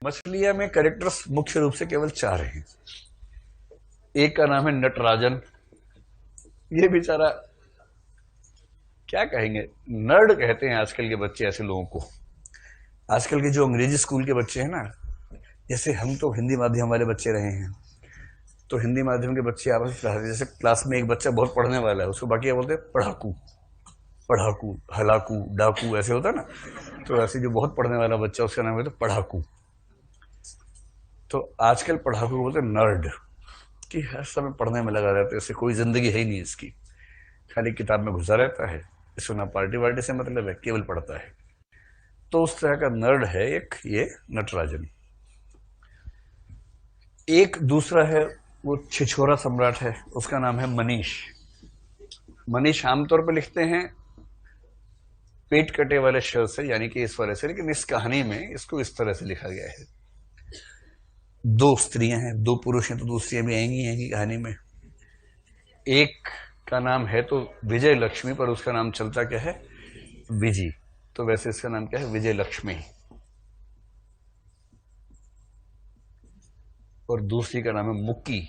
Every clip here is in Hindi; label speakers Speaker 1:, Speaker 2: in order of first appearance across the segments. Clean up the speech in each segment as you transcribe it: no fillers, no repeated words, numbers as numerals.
Speaker 1: मछलिया में कैरेक्टर्स मुख्य रूप से केवल चार हैं। एक का नाम है नटराजन। ये बेचारा, क्या कहेंगे, नर्ड कहते हैं आजकल के बच्चे ऐसे लोगों को। आजकल के जो अंग्रेजी स्कूल के बच्चे हैं ना, जैसे हम तो हिंदी माध्यम वाले बच्चे रहे हैं, तो हिंदी माध्यम के बच्चे आपस में पढ़ाते, जैसे क्लास में एक बच्चा बहुत पढ़ने वाला है, उसको बाकी क्या बोलते हैं, पढ़ाकू। पढ़ाकू, हलाकू, डाकू, ऐसे होता है ना। तो ऐसे जो बहुत पढ़ने वाला बच्चा, उसका नाम होता है पढ़ाकू। तो आजकल पढ़ाकू को बोलते हैं नर्ड, कि हर समय पढ़ने में लगा रहता है, इससे कोई जिंदगी है ही नहीं इसकी, खाली किताब में घुसा रहता है, इसको ना पार्टी वार्टी से मतलब है, केवल पढ़ता है। तो उस तरह का नर्ड है एक ये नटराजन। एक दूसरा है, वो छिछोरा सम्राट है, उसका नाम है मनीष। मनीष आमतौर पर लिखते हैं पेट कटे वाले शब्द से, यानी कि इस वाले से, लेकिन इस कहानी में इसको इस तरह से लिखा गया है। दो स्त्रियां हैं, दो पुरुष हैं, तो दूसरियां भी आएंगी कहानी में। एक का नाम है तो विजय लक्ष्मी, पर उसका नाम चलता क्या है, विजी। तो वैसे इसका नाम क्या है, विजय लक्ष्मी। और दूसरी का नाम है मुक्की।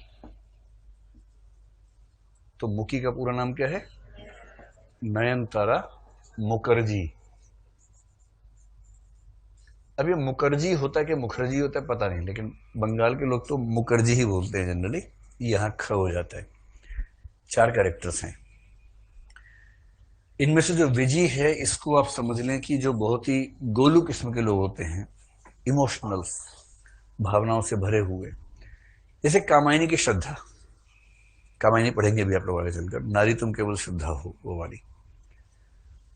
Speaker 1: तो मुक्की का पूरा नाम क्या है, नयनतारा मुखर्जी। अब ये मुखर्जी होता है कि मुखर्जी होता है पता नहीं, लेकिन बंगाल के लोग तो मुखर्जी ही बोलते हैं जनरली, यहाँ ख हो जाता है। चार कैरेक्टर्स हैं। इनमें से जो विजी है, इसको आप समझ लें कि जो बहुत ही गोलू किस्म के लोग होते हैं, इमोशनल्स, भावनाओं से भरे हुए, जैसे कामायनी की श्रद्धा। कामायनी पढ़ेंगे भी आप लोग आगे चलकर, नारी तुम केवल श्रद्धा हो, वो वाली।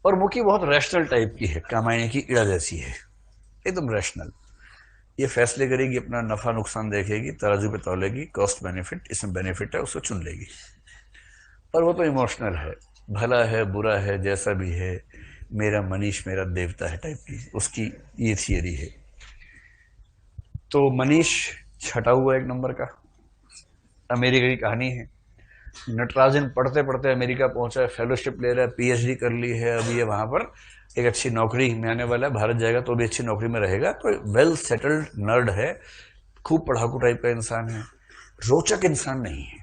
Speaker 1: और मुकी बहुत रैशनल टाइप की है, कामायनी की इड़ा जैसी है, एकदम रैशनल। ये फैसले करेगी, अपना नफा नुकसान देखेगी, तराजू पे तौलेगी, कॉस्ट बेनिफिट, इसमें बेनिफिट है उसको चुन लेगी। और वो तो इमोशनल है, भला है बुरा है जैसा भी है, मेरा मनीष मेरा देवता है टाइप की उसकी ये थियरी है। तो मनीष छटा हुआ एक नंबर का, अमेरिका की कहानी है। नटराजन पढ़ते पढ़ते अमेरिका पहुंचा है, फेलोशिप ले रहा है, पीएचडी कर ली है, अभी ये वहां पर एक अच्छी नौकरी में आने वाला है, भारत जाएगा तो भी अच्छी नौकरी में रहेगा, तो वेल सेटल्ड नर्ड है, खूब पढ़ाकू टाइप का इंसान है, रोचक इंसान नहीं है।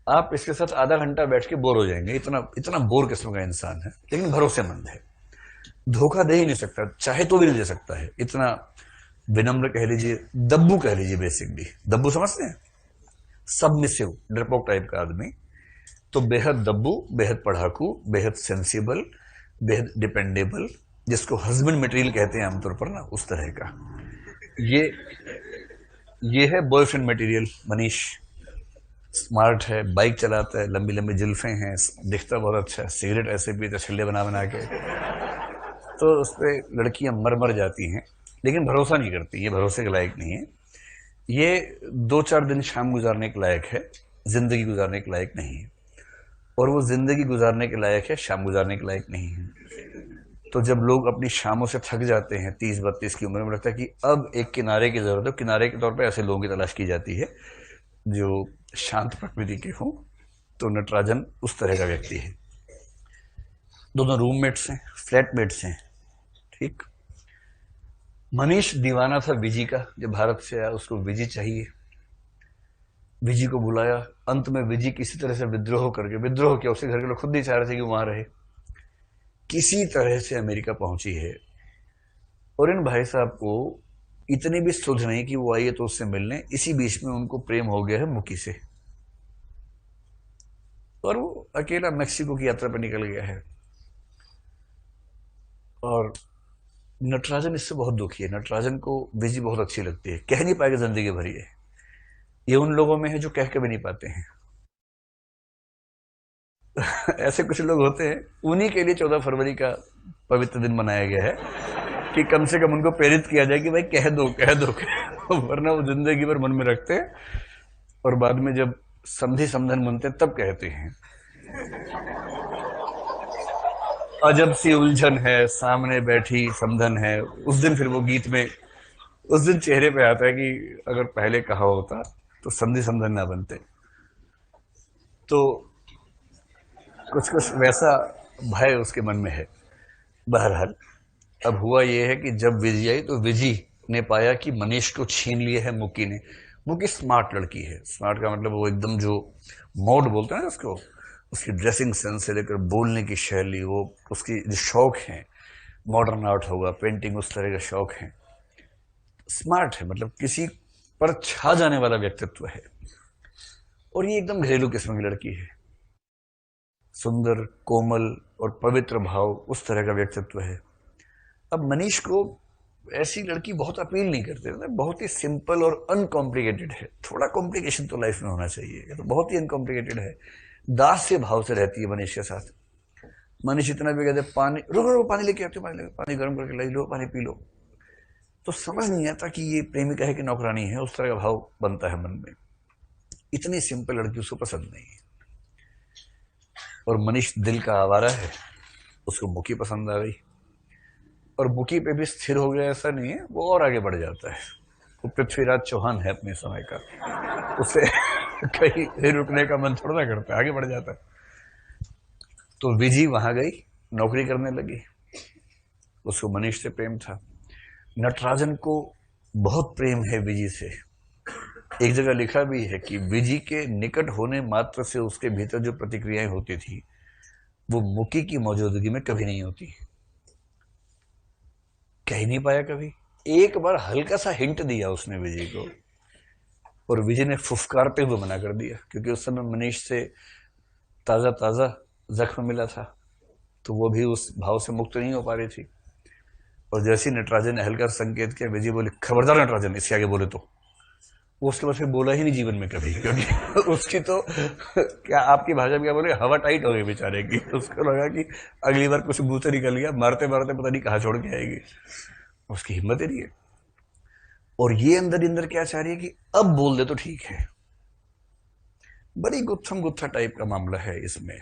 Speaker 1: आप इसके साथ आधा घंटा बैठ के बोर हो जाएंगे, इतना इतना बोर किस्म का इंसान है, लेकिन भरोसेमंद है। धोखा दे ही नहीं सकता, चाहे तो भी नहीं दे सकता है, इतना विनम्र कह लीजिए, दब्बू कह लीजिए, बेसिकली दब्बू समझते हैं, सबमिसिव, डरपोक टाइप का आदमी। तो बेहद दब्बू, बेहद पढ़ाकू, बेहद सेंसिबल, बेहद डिपेंडेबल, जिसको हस्बैंड मटेरियल कहते हैं आमतौर पर ना, उस तरह का ये ये है बॉयफ्रेंड मटेरियल मनीष। स्मार्ट है, बाइक चलाता है, लंबी लंबी जुल्फे हैं, दिखता बहुत अच्छा है, सिगरेट ऐसे पीते छिल्ले बना बना के, तो उस पर लड़कियां मर मर जाती हैं, लेकिन भरोसा नहीं करती, ये भरोसे के लायक नहीं है। ये दो चार दिन शाम गुजारने के लायक है, जिंदगी गुजारने के लायक नहीं है। और वो जिंदगी गुजारने के लायक है, शाम गुजारने के लायक नहीं है। तो जब लोग अपनी शामों से थक जाते हैं 30-32 की उम्र में, लगता है कि अब एक किनारे की जरूरत है, किनारे के तौर पे ऐसे लोगों की तलाश की जाती है जो शांत प्रकृति के हों। तो नटराजन उस तरह का व्यक्ति है। दोनों रूममेट्स हैं, फ्लैटमेट्स हैं, ठीक। मनीष दीवाना था विजी का, जब भारत से आया उसको विजी चाहिए, विजी को बुलाया। अंत में विजी किसी तरह से विद्रोह करके, विद्रोह किया, उसके घर के लोग खुद नहीं चाह रहे थे कि वहां रहे, किसी तरह से अमेरिका पहुंची है। और इन भाई साहब को इतनी भी सुध नहीं कि वो आइए तो उससे मिलने, इसी बीच में उनको प्रेम हो गया है मुकी से, और वो अकेला मेक्सिको की यात्रा पर निकल गया है। और नटराजन इससे बहुत दुखी है, नटराजन को विजी बहुत अच्छी लगती है, कह नहीं पाएगा जिंदगी भर ये उन लोगों में है जो कह के भी नहीं पाते हैं। ऐसे कुछ लोग होते हैं, उन्हीं के लिए 14 फरवरी का पवित्र दिन मनाया गया है, कि कम से कम उनको प्रेरित किया जाए कि भाई कह दो कह दो, कह दो, वरना वो जिंदगी भर मन में रखते हैं, और बाद में जब समझी समझन बनते हैं तब कहते हैं, अजब सी उलझन है सामने बैठी समझन है। उस दिन फिर वो गीत में, उस दिन चेहरे पे आता है कि अगर पहले कहा होता तो संधि समझन ना बनते। तो कुछ कुछ वैसा भय उसके मन में है। बहरहाल अब हुआ ये है कि जब विजी आई तो विजी ने पाया कि मनीष को छीन लिया है मुकी ने। मुकी स्मार्ट लड़की है, स्मार्ट का मतलब वो एकदम जो मोड बोलते हैं ना उसको, उसकी ड्रेसिंग सेंस से लेकर बोलने की शैली, वो उसकी जो शौक है, मॉडर्न आर्ट होगा, पेंटिंग, उस तरह के शौक हैं। स्मार्ट है, मतलब किसी पर छा जाने वाला व्यक्तित्व है। और ये एकदम घरेलू किस्म की लड़की है, सुंदर, कोमल और पवित्र भाव, उस तरह का व्यक्तित्व है। अब मनीष को ऐसी लड़की बहुत अपील नहीं करते, मतलब बहुत ही सिंपल और अनकॉम्प्लिकेटेड है। थोड़ा कॉम्प्लिकेशन तो लाइफ में होना चाहिए, ये तो बहुत ही अनकॉम्प्लिकेटेड है। दास से भाव से रहती है मनीष के साथ। मनीष इतना भी कहते पानी, रुको रुको पानी लेके आते, पानी गर्म करके लाई लो, पानी पी लो, तो समझ नहीं आता कि ये प्रेमिका है कि नौकरानी है, उस तरह का भाव बनता है मन में। इतनी सिंपल लड़की उसको पसंद नहीं है। और मनीष दिल का आवारा है, उसको मुकी पसंद आ गई, और मुकी पे भी स्थिर हो गया ऐसा नहीं है, वो और आगे बढ़ जाता है। वो पृथ्वीराज चौहान है अपने समय का, उसे कहीं रुकने का मन थोड़ा ना करता है, आगे बढ़ जाता है। तो विजी वहां गई, नौकरी करने लगी। उसको मनीष से प्रेम था। नटराजन को बहुत प्रेम है विजी से। एक जगह लिखा भी है कि विजी के निकट होने मात्र से उसके भीतर जो प्रतिक्रियाएं होती थी वो मुकी की मौजूदगी में कभी नहीं होती। कह ही नहीं पाया कभी। एक बार हल्का सा हिंट दिया उसने विजय को, और विजय ने फुफकारते हुए मना कर दिया, क्योंकि उस समय मनीष से ताजा ताजा जख्म मिला था, तो वो भी उस भाव से मुक्त नहीं हो पा रही थी। और जैसे ही नटराजन ने हल्का संकेत किया, विजय बोले खबरदार नटराजन, इसके आगे बोले तो। वो उसके बाद फिर बोला ही नहीं जीवन में कभी, क्योंकि उसकी तो क्या आपकी भाषा में क्या बोले, हवा टाइट हो गई बेचारे की। उसको लगा कि अगली बार कुछ मुंह से निकल गया, मारते मारते पता नहीं कहाँ छोड़ के आएगी। उसकी हिम्मत ही नहीं है। और ये अंदर अंदर क्या चाह रही है कि अब बोल दे तो ठीक है। बड़ी गुत्थम गुत्था टाइप का मामला है इसमें।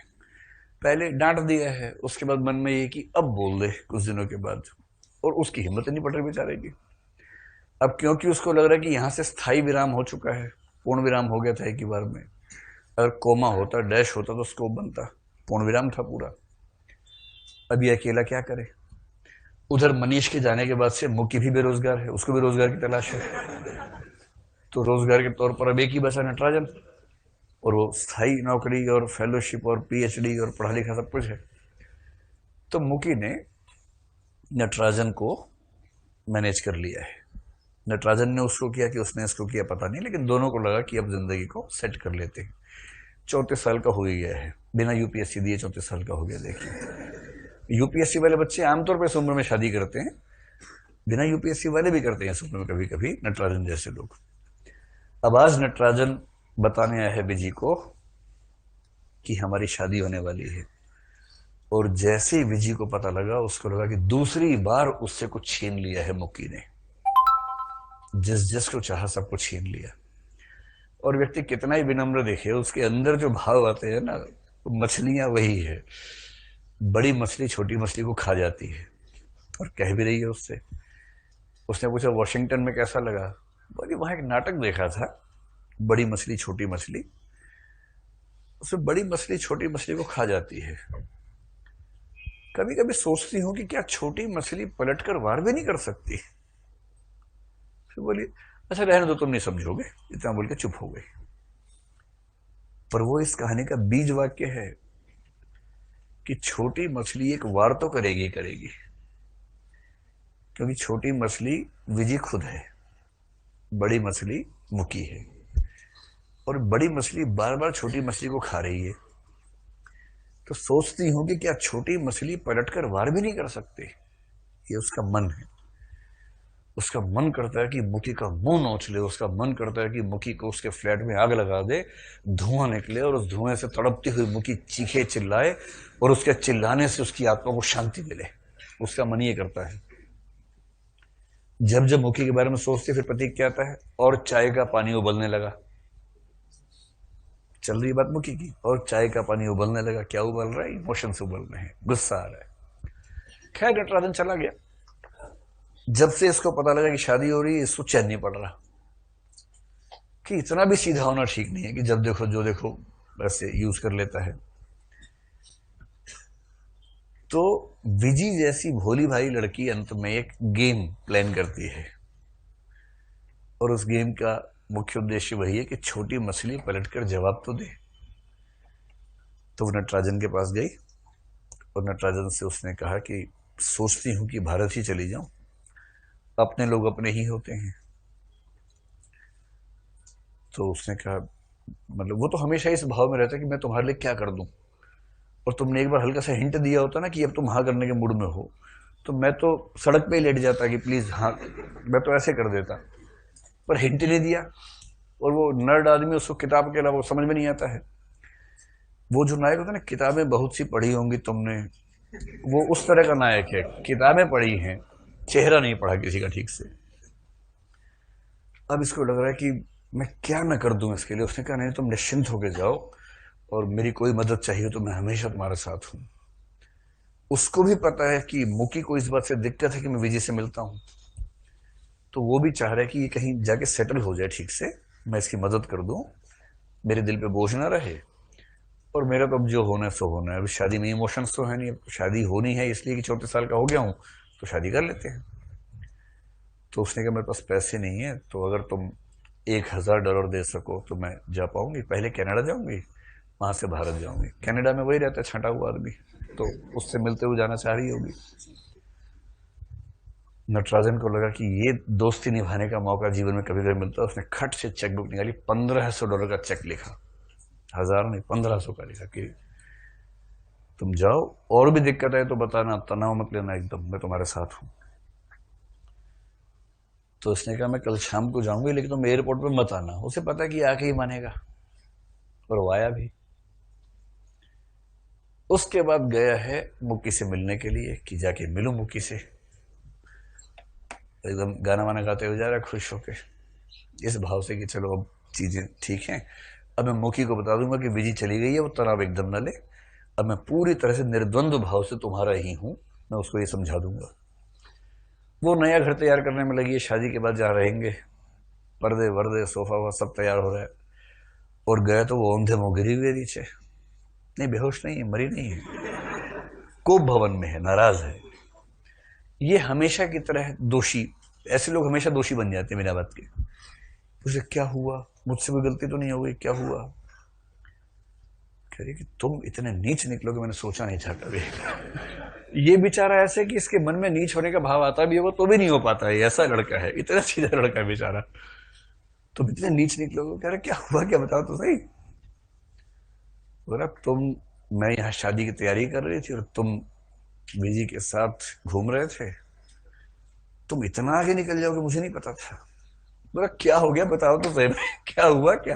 Speaker 1: पहले डांट दिया है, उसके बाद मन में ये कि अब बोल दे कुछ दिनों के बाद, और उसकी हिम्मत नहीं पड़ रही बेचारे की। अब क्योंकि उसको लग रहा है कि यहां से स्थायी विराम हो चुका है, पूर्ण विराम हो गया था एक ही बार में। अगर कोमा होता, डैश होता, तो स्कोप बनता, पूर्ण विराम था पूरा। अब ये अकेला क्या करे। उधर मनीष के जाने के बाद से मुकी भी बेरोजगार है, उसको भी रोजगार की तलाश है। तो रोजगार के तौर पर अब एक ही बचा नटराजन, और वो स्थायी नौकरी और फेलोशिप और पीएचडी और पढ़ा लिखा सब कुछ है। तो मुकी ने नटराजन को मैनेज कर लिया है। नटराजन ने उसको किया कि उसने इसको किया पता नहीं, लेकिन दोनों को लगा कि अब जिंदगी को सेट कर लेते हैं। 34 साल का हो ही गया है, बिना यूपीएससी दिए 34 साल का हो गया। देखिए, यूपीएससी वाले बच्चे आमतौर पर इस उम्र में शादी करते हैं, बिना यूपीएससी वाले भी करते हैं इस उम्र में कभी कभी, नटराजन जैसे लोग। अब आज नटराजन बताने आया है विजी को कि हमारी शादी होने वाली है। और जैसे ही विजी को पता लगा, उसको लगा कि दूसरी बार उससे कुछ छीन लिया है मुक्की ने। जिस जिसको चाहा सब कुछ छीन लिया। और व्यक्ति कितना ही विनम्र देखे, उसके अंदर जो भाव आते हैं ना, मछलियां वही है। बड़ी मछली छोटी मछली को खा जाती है, और कह भी रही है उससे। उसने पूछा वॉशिंगटन में कैसा लगा, बोली वहां एक नाटक देखा था, बड़ी मछली छोटी मछली, उसमें बड़ी मछली छोटी मछली को खा जाती है। कभी कभी सोचती हूँ कि क्या छोटी मछली पलटकर वार भी नहीं कर सकती। फिर बोली अच्छा रहने दो, तुम नहीं समझोगे, इतना बोल के चुप हो गई। पर वो इस कहानी का बीज वाक्य है कि छोटी मछली एक वार तो करेगी करेगी, क्योंकि छोटी मछली विजय खुद है, बड़ी मछली मुकी है। और बड़ी मछली बार बार छोटी मछली को खा रही है। तो सोचती हूं कि क्या छोटी मछली पलटकर वार भी नहीं कर सकती। ये उसका मन है। उसका मन करता है कि मुकी का मुंह नोच ले, उसका मन करता है कि मुकी को उसके फ्लैट में आग लगा दे, धुआं निकले, और उस धुएं से तड़पती हुई मुकी चीखे चिल्लाए, और उसके चिल्लाने से उसकी आत्मा को शांति मिले। उसका मन ये करता है। जब जब मुकी के बारे में सोचते फिर प्रतीक क्या आता है, और चाय का पानी उबलने लगा। चल रही बात मुकी की, और चाय का पानी उबलने लगा। क्या उबल रहा है? इमोशन से उबल रहे हैं, गुस्सा आ रहा है। खैर नटराजन चला गया। जब से इसको पता लगा कि शादी हो रही है, इसको चैन नहीं पड़ रहा कि इतना भी सीधा होना ठीक नहीं है कि जब देखो जो देखो वैसे यूज कर लेता है। तो विजी जैसी भोली भाई लड़की अंत में एक गेम प्लान करती है। और उस गेम का मुख्य उद्देश्य वही है कि छोटी मछली पलटकर जवाब तो दे। तो वो नटराजन के पास गई और नटराजन से उसने कहा कि सोचती हूँ कि भारत ही चली जाऊं, अपने लोग अपने ही होते हैं। तो उसने कहा, मतलब वो तो हमेशा इस भाव में रहता है कि मैं तुम्हारे लिए क्या कर दूं, और तुमने एक बार हल्का सा हिंट दिया होता ना कि अब तुम हाँ करने के मूड में हो, तो मैं तो सड़क पे ही लेट जाता कि प्लीज हाँ, मैं तो ऐसे कर देता। पर हिंट नहीं दिया, और वो नर्ड आदमी, उसको किताब के अलावा समझ में नहीं आता है। वो जो नायक होता है ना, किताबें बहुत सी पढ़ी होंगी तुमने, वो उस तरह का नायक है, किताबें पढ़ी हैं, चेहरा नहीं पढ़ा किसी का ठीक से। अब इसको लग रहा है कि मैं क्या ना कर दूं इसके लिए। उसने कहा नहीं, तुम निश्चिंत होके जाओ, और मेरी कोई मदद चाहिए तो मैं हमेशा तुम्हारे साथ हूं। उसको भी पता है कि मुकी को इस बात से दिक्कत है कि मैं विजय से मिलता हूं, तो वो भी चाह रहा है कि ये कहीं जाके सेटल हो जाए ठीक से, मैं इसकी मदद कर दूं, मेरे दिल पे बोझ ना रहे। और मेरा तो अब जो होना है सो होना है। अभी शादी में इमोशंस तो है नहीं, अब शादी होनी है इसलिए कि 34 साल का हो गया हूं, तो शादी कर लेते हैं। तो उसने कहा मेरे पास पैसे नहीं है, तो अगर तुम $1000 दे सको तो मैं जा पाऊंगी। पहले कनाडा जाऊंगी, वहां से भारत जाऊंगी। कनाडा में वही रहता है छंटा हुआ आदमी, तो उससे मिलते हुए जाना चाह रही होगी। नटराजन को लगा कि ये दोस्ती निभाने का मौका जीवन में कभी कभी मिलता है। उसने खट से चेकबुक निकाली, $1500 का चेक लिखा, 1000 नहीं 1500 का लिखा कि तुम जाओ, और भी दिक्कत है तो बताना, तनाव मत लेना एकदम, मैं तुम्हारे साथ हूं। तो उसने कहा मैं कल शाम को जाऊंगी, लेकिन तुम एयरपोर्ट पे मत आना। उसे पता है कि आके ही मानेगा, और वो आया भी। उसके बाद गया है मुक्की से मिलने के लिए कि जाके मिलूं मुक्की से। एकदम गाना वाना गाते हुए जा रहा है खुश होके, इस भाव से कि चलो अब चीजें ठीक हैं, अब मैं मुखी को बता दूंगा कि विजी चली गई है, वो तनाव एकदम न ले, अब मैं पूरी तरह से निर्द्वंद भाव से तुम्हारा ही हूं। मैं उसको ये समझा दूंगा। वो नया घर तैयार करने में लगी है, शादी के बाद जहाँ रहेंगे, पर्दे वर्दे सोफा वोफा सब तैयार हो रहा है। और गए तो वो औंधे मुंह गिरी हुई है नीचे। नहीं, बेहोश नहीं है, मरी नहीं है, कोप भवन में है, नाराज है। ये हमेशा की तरह दोषी, ऐसे लोग हमेशा दोषी बन जाते हैं बिना बात के। उसे क्या हुआ, मुझसे कोई गलती तो नहीं हो गई, क्या हुआ? कह रही कि तुम इतने नीच निकलोगे, मैंने सोचा नहीं था कभी। ये बेचारा ऐसे कि इसके मन में नीच होने का भाव आता भी होगा तो भी नहीं हो पाता है, ऐसा लड़का है, इतना सीधा लड़का है बेचारा। तुम इतने नीच निकलोगे, कह रहे क्या हुआ, क्या बताओ तो सही। बोला तुम, मैं यहाँ शादी की तैयारी कर रही थी और तुम बीजी के साथ घूम रहे थे, तुम इतना आगे निकल जाओगे मुझे नहीं पता था। बोला क्या हो गया बताओ तो सही, क्या हुआ क्या?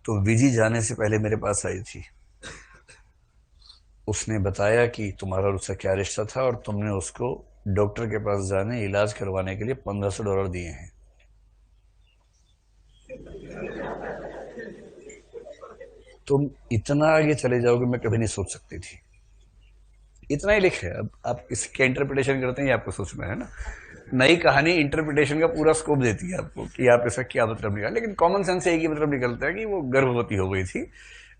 Speaker 1: तो विजी जाने से पहले मेरे पास आई थी, उसने बताया कि तुम्हारा और उसका क्या रिश्ता था, और तुमने उसको डॉक्टर के पास जाने, इलाज करवाने के लिए $1500 दिए हैं। तुम इतना आगे चले जाओगे मैं कभी नहीं सोच सकती थी। इतना ही लिखे, अब आप इसके इंटरप्रिटेशन करते हैं, ये आपको सोचना है ना। नई कहानी इंटरप्रिटेशन का पूरा स्कोप देती है आपको कि आप इसका क्या मतलब निकाल। लेकिन कॉमन सेंस से एक ही मतलब निकलता है कि वो गर्भवती हो गई थी,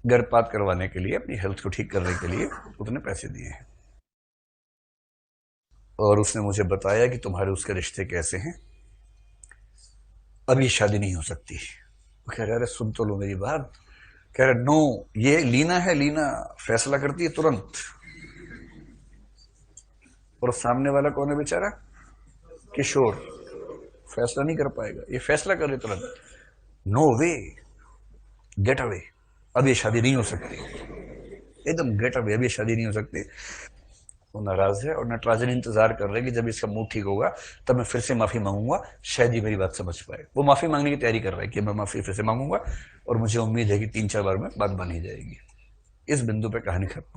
Speaker 1: गर्भपात करवाने के लिए, अपनी हेल्थ को ठीक करने के लिए उसने पैसे दिए हैं। और उसने मुझे बताया कि तुम्हारे उसके रिश्ते कैसे हैं, अब ये शादी नहीं हो सकती। वो कह रहे अरे सुन तो लो मेरी बात। कह रहे नो, ये लीना है, लीना फैसला करती है तुरंत। और सामने वाला कौन है बेचारा, किशोर, फैसला नहीं कर पाएगा, ये फैसला करे तुरंत। नो वे, गेट अवे, अब ये शादी नहीं हो सकती, एकदम गेट अवे, अब ये शादी नहीं हो सकती। वो नाराज है, और नटराजन इंतजार कर रहे हैं कि जब इसका मूड ठीक होगा तब मैं फिर से माफी मांगूंगा, शायद ये मेरी बात समझ पाए। वो माफी मांगने की तैयारी कर रहा है कि मैं माफी फिर से मांगूंगा, और मुझे उम्मीद है कि 3-4 बार में बात बन ही जाएगी। इस बिंदु पे कहानी खत्म।